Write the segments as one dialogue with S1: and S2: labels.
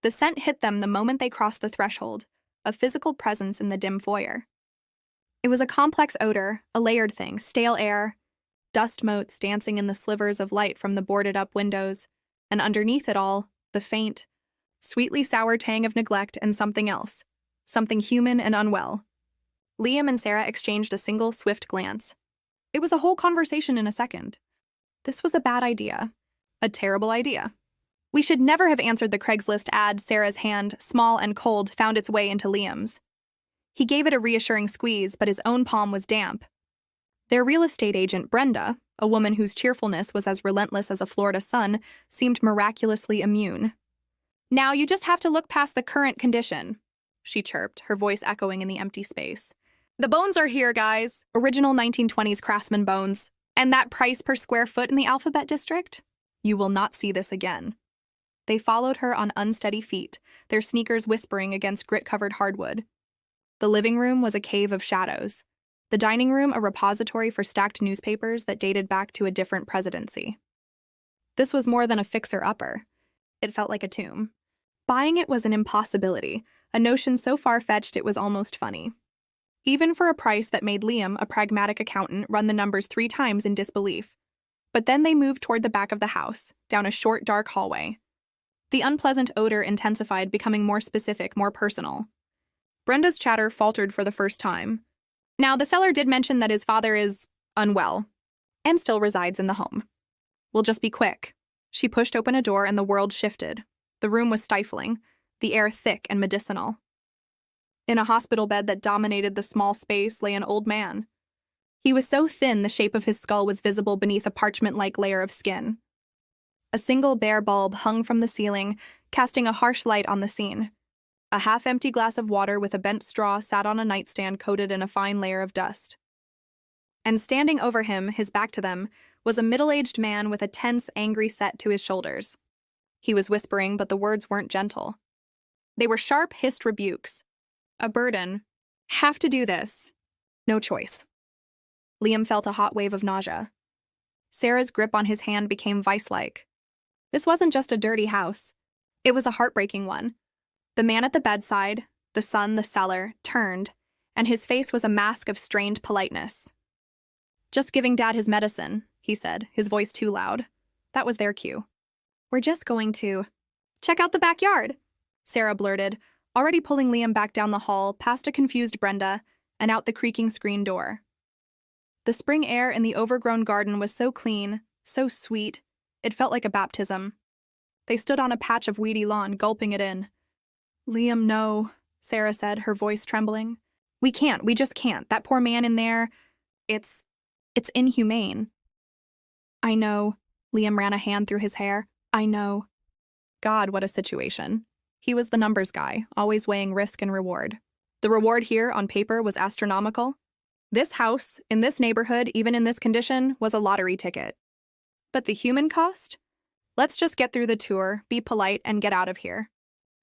S1: The scent hit them the moment they crossed the threshold, a physical presence in the dim foyer. It was a complex odor, a layered thing, stale air, dust motes dancing in the slivers of light from the boarded-up windows, and underneath it all, the faint, sweetly sour tang of neglect and something else, something human and unwell. Liam and Sarah exchanged a single, swift glance. It was a whole conversation in a second. This was a bad idea. A terrible idea. We should never have answered the Craigslist ad. Sarah's hand, small and cold, found its way into Liam's. He gave it a reassuring squeeze, but his own palm was damp. Their real estate agent, Brenda, a woman whose cheerfulness was as relentless as a Florida sun, seemed miraculously immune. "Now you just have to look past the current condition," she chirped, her voice echoing in the empty space. "The bones are here, guys. Original 1920s Craftsman bones. And that price per square foot in the Alphabet District? You will not see this again." They followed her on unsteady feet, their sneakers whispering against grit-covered hardwood. The living room was a cave of shadows. The dining room a repository for stacked newspapers that dated back to a different presidency. This was more than a fixer-upper. It felt like a tomb. Buying it was an impossibility, a notion so far-fetched it was almost funny. Even for a price that made Liam, a pragmatic accountant, run the numbers 3 times in disbelief. But then they moved toward the back of the house, down a short, dark hallway. The unpleasant odor intensified, becoming more specific, more personal. Brenda's chatter faltered for the first time. Now, the seller did mention that his father is unwell and still resides in the home. We'll just be quick. She pushed open a door and the world shifted. The room was stifling, the air thick and medicinal. In a hospital bed that dominated the small space lay an old man. He was so thin the shape of his skull was visible beneath a parchment-like layer of skin. A single bare bulb hung from the ceiling, casting a harsh light on the scene. A half-empty glass of water with a bent straw sat on a nightstand coated in a fine layer of dust. And standing over him, his back to them, was a middle-aged man with a tense, angry set to his shoulders. He was whispering, but the words weren't gentle. They were sharp, hissed rebukes. A burden. Have to do this. No choice. Liam felt a hot wave of nausea. Sarah's grip on his hand became vice-like. This wasn't just a dirty house. It was a heartbreaking one. The man at the bedside, the son, the seller, turned, and his face was a mask of strained politeness. "Just giving Dad his medicine," he said, his voice too loud. That was their cue. "We're just going to check out the backyard," Sarah blurted, already pulling Liam back down the hall, past a confused Brenda, and out the creaking screen door. The spring air in the overgrown garden was so clean, so sweet, it felt like a baptism. They stood on a patch of weedy lawn, gulping it in. "Liam, no," Sarah said, her voice trembling. We just can't. That poor man in there, it's inhumane." "I know." Liam ran a hand through his hair. "I know." God, what a situation. He was the numbers guy, always weighing risk and reward. The reward here, on paper, was astronomical. This house, in this neighborhood, even in this condition, was a lottery ticket. But the human cost? Let's just get through the tour, be polite, and get out of here.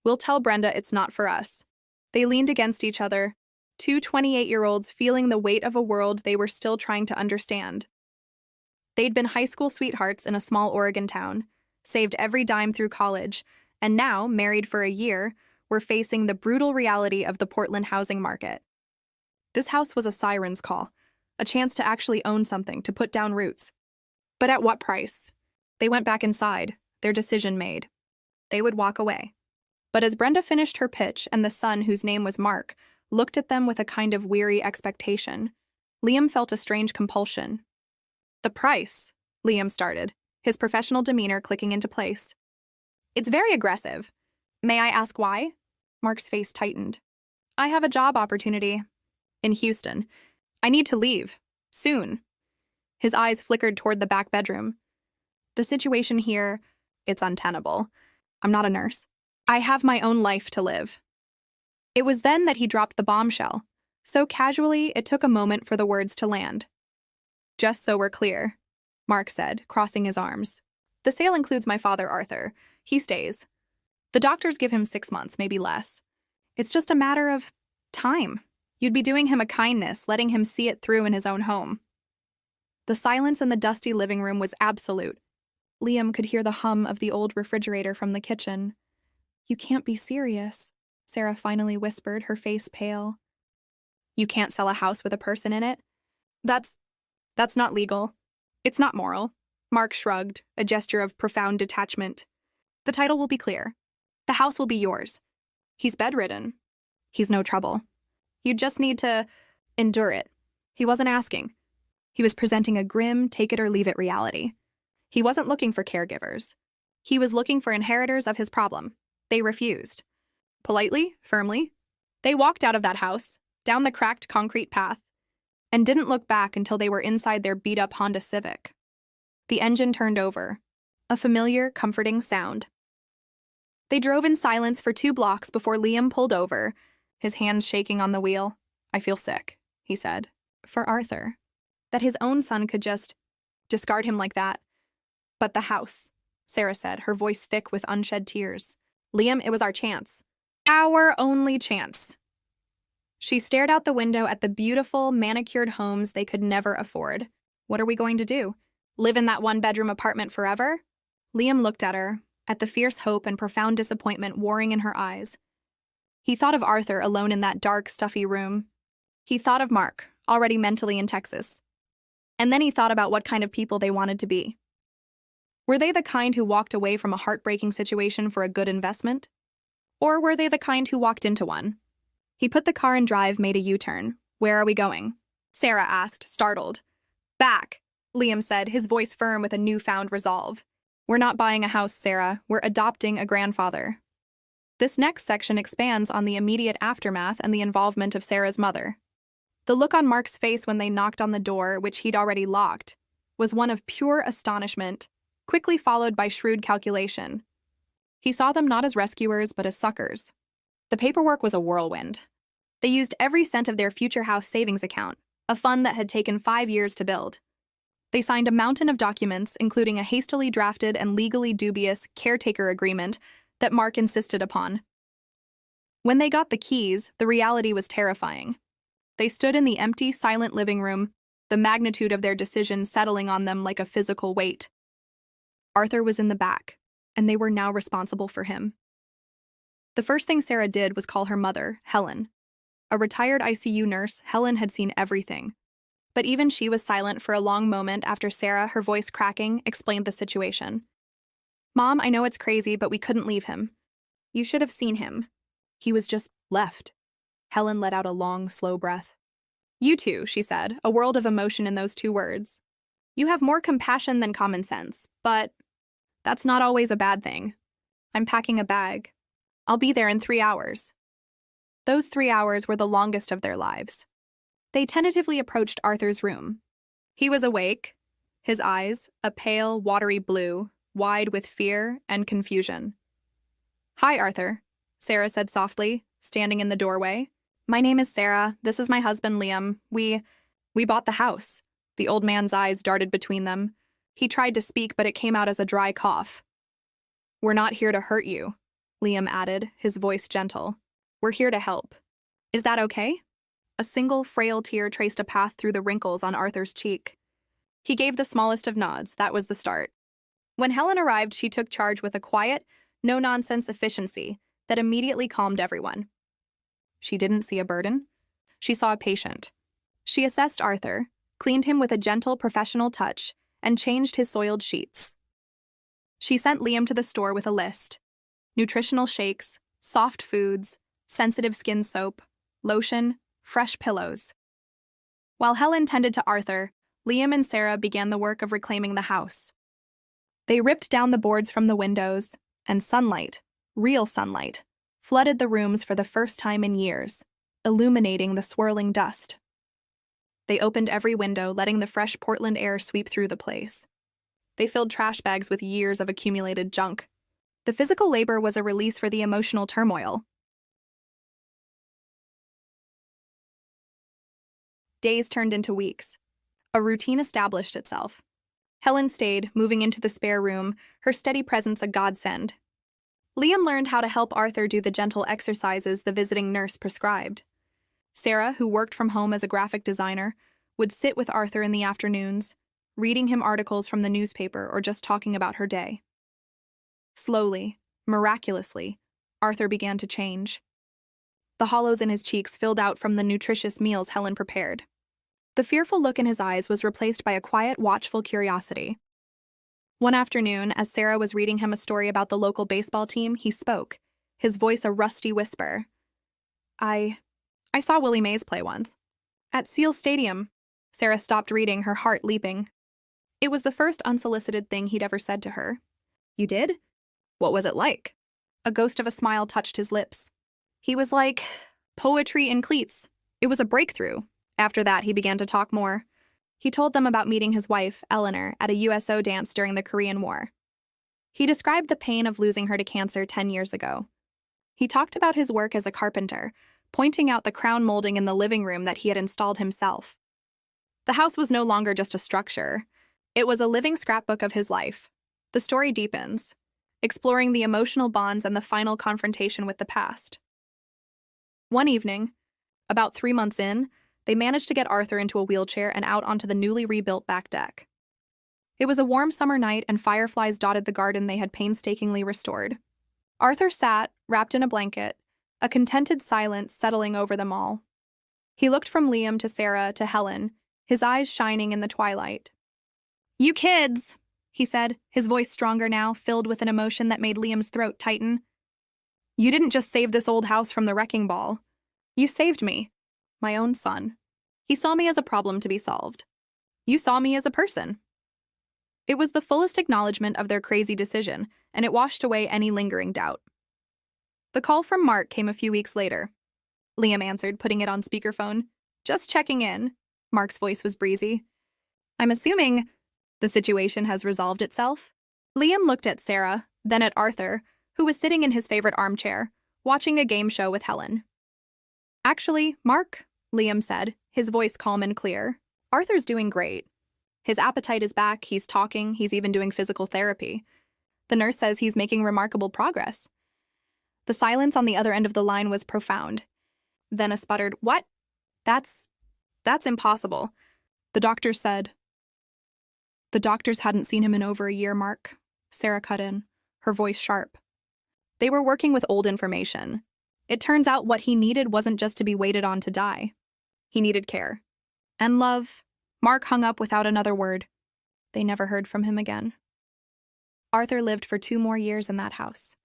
S1: We'll tell Brenda it's not for us. They leaned against each other, 2 28-year-olds feeling the weight of a world they were still trying to understand. They'd been high school sweethearts in a small Oregon town, saved every dime through college, and now, married for a year, were facing the brutal reality of the Portland housing market. This house was a siren's call, a chance to actually own something, to put down roots. But at what price? They went back inside, their decision made. They would walk away. But as Brenda finished her pitch and the son, whose name was Mark, looked at them with a kind of weary expectation, Liam felt a strange compulsion. "The price," Liam started, his professional demeanor clicking into place. "It's very aggressive. May I ask why?" Mark's face tightened. "I have a job opportunity in Houston. I need to leave. Soon." His eyes flickered toward the back bedroom. "The situation here, it's untenable. I'm not a nurse. I have my own life to live." It was then that he dropped the bombshell. So casually, it took a moment for the words to land. "Just so we're clear," Mark said, crossing his arms. "The sale includes my father, Arthur. He stays. The doctors give him 6 months, maybe less. It's just a matter of time. You'd be doing him a kindness, letting him see it through in his own home." The silence in the dusty living room was absolute. Liam could hear the hum of the old refrigerator from the kitchen. You can't be serious, Sarah finally whispered, her face pale. You can't sell a house with a person in it? That's not legal. It's not moral. Mark shrugged, a gesture of profound detachment. The title will be clear. The house will be yours. He's bedridden. He's no trouble. You just need to endure it. He wasn't asking. He was presenting a grim, take-it-or-leave-it reality. He wasn't looking for caregivers. He was looking for inheritors of his problem. They refused. Politely, firmly, they walked out of that house, down the cracked concrete path, and didn't look back until they were inside their beat-up Honda Civic. The engine turned over, a familiar, comforting sound. They drove in silence for 2 blocks before Liam pulled over, his hands shaking on the wheel. I feel sick, he said. For Arthur. That his own son could just discard him like that. But the house, Sarah said, her voice thick with unshed tears. Liam, it was our chance. Our only chance. She stared out the window at the beautiful, manicured homes they could never afford. What are we going to do? Live in that 1-bedroom apartment forever? Liam looked at her, at the fierce hope and profound disappointment warring in her eyes. He thought of Arthur alone in that dark, stuffy room. He thought of Mark, already mentally in Texas. And then he thought about what kind of people they wanted to be. Were they the kind who walked away from a heartbreaking situation for a good investment? Or were they the kind who walked into one? He put the car in drive, made a U-turn. Where are we going? Sarah asked, startled. Back, Liam said, his voice firm with a newfound resolve. We're not buying a house, Sarah. We're adopting a grandfather. This next section expands on the immediate aftermath and the involvement of Sarah's mother. The look on Mark's face when they knocked on the door, which he'd already locked, was one of pure astonishment, quickly followed by shrewd calculation. He saw them not as rescuers, but as suckers. The paperwork was a whirlwind. They used every cent of their future house savings account, a fund that had taken 5 years to build. They signed a mountain of documents, including a hastily drafted and legally dubious caretaker agreement that Mark insisted upon. When they got the keys, the reality was terrifying. They stood in the empty, silent living room, the magnitude of their decision settling on them like a physical weight. Arthur was in the back, and they were now responsible for him. The first thing Sarah did was call her mother, Helen. A retired ICU nurse, Helen had seen everything. But even she was silent for a long moment after Sarah, her voice cracking, explained the situation. Mom, I know it's crazy, but we couldn't leave him. You should have seen him. He was just left. Helen let out a long, slow breath. You too, she said, a world of emotion in those 2 words. You have more compassion than common sense, but that's not always a bad thing. I'm packing a bag. I'll be there in 3 hours. Those 3 hours were the longest of their lives. They tentatively approached Arthur's room. He was awake, his eyes, a pale, watery blue, wide with fear and confusion. Hi, Arthur, Sarah said softly, standing in the doorway. My name is Sarah. This is my husband, Liam. We bought the house. The old man's eyes darted between them. He tried to speak, but it came out as a dry cough. We're not here to hurt you, Liam added, his voice gentle. We're here to help. Is that okay? A single, frail tear traced a path through the wrinkles on Arthur's cheek. He gave the smallest of nods. That was the start. When Helen arrived, she took charge with a quiet, no-nonsense efficiency that immediately calmed everyone. She didn't see a burden. She saw a patient. She assessed Arthur, cleaned him with a gentle, professional touch, and changed his soiled sheets. She sent Liam to the store with a list. Nutritional shakes, soft foods, sensitive skin soap, lotion, fresh pillows. While Helen tended to Arthur, Liam and Sarah began the work of reclaiming the house. They ripped down the boards from the windows, and sunlight, real sunlight, flooded the rooms for the first time in years, illuminating the swirling dust. They opened every window, letting the fresh Portland air sweep through the place. They filled trash bags with years of accumulated junk. The physical labor was a release for the emotional turmoil. Days turned into weeks. A routine established itself. Helen stayed, moving into the spare room, her steady presence a godsend. Liam learned how to help Arthur do the gentle exercises the visiting nurse prescribed. Sarah, who worked from home as a graphic designer, would sit with Arthur in the afternoons, reading him articles from the newspaper or just talking about her day. Slowly, miraculously, Arthur began to change. The hollows in his cheeks filled out from the nutritious meals Helen prepared. The fearful look in his eyes was replaced by a quiet, watchful curiosity. One afternoon, as Sarah was reading him a story about the local baseball team, he spoke, his voice a rusty whisper. I saw Willie Mays play once. At Seal Stadium. Sarah stopped reading, her heart leaping. It was the first unsolicited thing he'd ever said to her. You did? What was it like? A ghost of a smile touched his lips. He was like poetry in cleats. It was a breakthrough. After that, he began to talk more. He told them about meeting his wife, Eleanor, at a USO dance during the Korean War. He described the pain of losing her to cancer 10 years ago. He talked about his work as a carpenter, pointing out the crown molding in the living room that he had installed himself. The house was no longer just a structure. It was a living scrapbook of his life. The story deepens, exploring the emotional bonds and the final confrontation with the past. One evening, about 3 months in, they managed to get Arthur into a wheelchair and out onto the newly rebuilt back deck. It was a warm summer night and fireflies dotted the garden they had painstakingly restored. Arthur sat, wrapped in a blanket, a contented silence settling over them all. He looked from Liam to Sarah to Helen, his eyes shining in the twilight. You kids, he said, his voice stronger now, filled with an emotion that made Liam's throat tighten. You didn't just save this old house from the wrecking ball. You saved me, my own son. He saw me as a problem to be solved. You saw me as a person. It was the fullest acknowledgement of their crazy decision, and it washed away any lingering doubt. The call from Mark came a few weeks later. Liam answered, putting it on speakerphone. Just checking in. Mark's voice was breezy. I'm assuming the situation has resolved itself? Liam looked at Sarah, then at Arthur, who was sitting in his favorite armchair, watching a game show with Helen. Actually, Mark, Liam said, his voice calm and clear, Arthur's doing great. His appetite is back, he's talking, he's even doing physical therapy. The nurse says he's making remarkable progress. The silence on the other end of the line was profound. Then a sputtered, What? That's impossible. The doctor said. The doctors hadn't seen him in over a year, Mark. Sarah cut in, her voice sharp. They were working with old information. It turns out what he needed wasn't just to be waited on to die. He needed care. And love. Mark hung up without another word. They never heard from him again. Arthur lived for 2 more years in that house.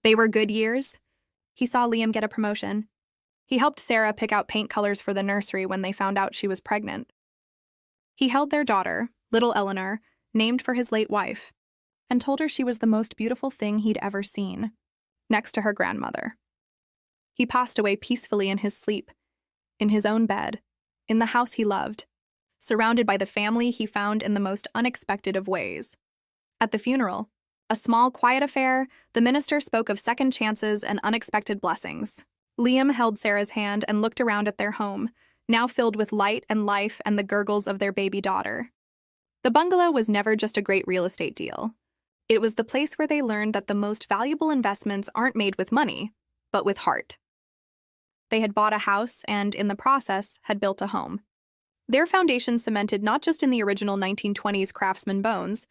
S1: They were good years. He saw Liam get a promotion. He helped Sarah pick out paint colors for the nursery when they found out she was pregnant. He held their daughter, little Eleanor, named for his late wife, and told her she was the most beautiful thing he'd ever seen, next to her grandmother. He passed away peacefully in his sleep, in his own bed, in the house he loved, surrounded by the family he found in the most unexpected of ways. At the funeral, a small, quiet affair, the minister spoke of second chances and unexpected blessings. Liam held Sarah's hand and looked around at their home, now filled with light and life and the gurgles of their baby daughter. The bungalow was never just a great real estate deal. It was the place where they learned that the most valuable investments aren't made with money, but with heart. They had bought a house and, in the process, had built a home. Their foundation cemented not just in the original 1920s craftsman bones,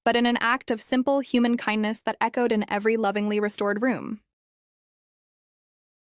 S1: but in an act of simple human kindness that echoed in every lovingly restored room.